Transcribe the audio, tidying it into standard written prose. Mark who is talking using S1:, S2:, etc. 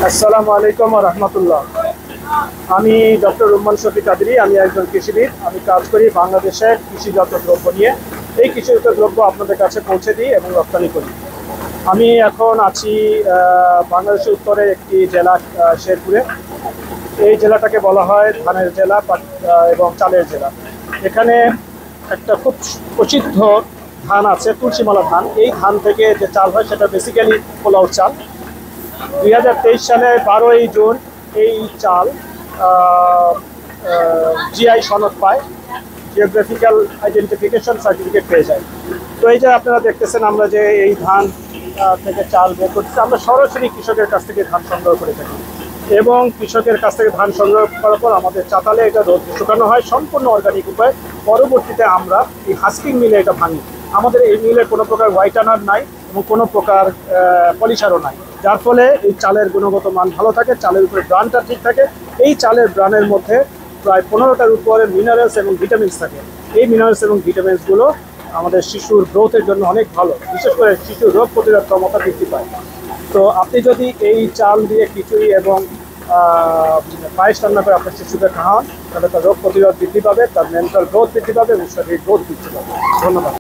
S1: আসসালামু আলাইকুম ওয়া রাহমাতুল্লাহ। আমি ডক্টর রুম্মান শফি কাদরি। আমি একজন কৃষিবিদ। আমি কাজ করি বাংলাদেশের কৃষিজাত দ্রব্য নিয়ে। এই কৃষিজাত দ্রব্য আপনাদের কাছে পৌঁছে দিই এবং রপ্তানি করি। আমি এখন আছি বাংলাদেশের উত্তরে একটি জেলা, শেরপুরে। এই জেলাটাকে বলা হয় ধানের জেলা এবং চালের জেলা। এখানে একটা খুব প্রসিদ্ধ ধান আছে, তুলসীমালা ধান। এই ধান থেকে যে চাল হয় সেটা বেসিক্যালি পোলাও চাল। 2023 সালে 12ই জুন এই চাল জিআই সনদ পায়, জিওগ্রাফিক্যাল আইডেন্টিফিকেশন সার্টিফিকেট পেয়ে যায়। তো এই যে আপনারা দেখতেছেন, আমরা যে এই ধান থেকে চাল বের করতেছি, আমরা সরাসরি কৃষকের কাছ থেকে ধান সংগ্রহ করে থাকি এবং কৃষকের কাছ থেকে ধান সংগ্রহ করার পর আমাদের চাতালে এটা রোদ শুকানো হয় সম্পূর্ণ অর্গানিক উপায়। পরবর্তীতে আমরা এই হাস্কিং মিলে এটা ভাঙি। আমাদের এই মিলে কোনো প্রকার হোয়াইটানার নাই এবং কোনো প্রকার পলিশারও নাই, যার ফলে এই চালের গুণগত মান ভালো থাকে, চালের উপরে ব্রানটা ঠিক থাকে। এই চালের ব্রানের মধ্যে প্রায় 15টার উপরে মিনারেলস এবং ভিটামিনস থাকে। এই মিনারেলস এবং ভিটামিনসগুলো আমাদের শিশুর গ্রোথের জন্য অনেক ভালো, বিশেষ করে শিশুর রোগ প্রতিরোধ ক্ষমতা বৃদ্ধি পায়। তো আপনি যদি এই চাল দিয়ে খিচুড়ি এবং পায়েস রান্না করে আপনার শিশুকে খাওয়ান, তাহলে তার রোগ প্রতিরোধ বৃদ্ধি পাবে, তার মেন্টাল গ্রোথ বৃদ্ধি পাবে এবং শরীর গ্রোথ বৃদ্ধি পাবে। ধন্যবাদ।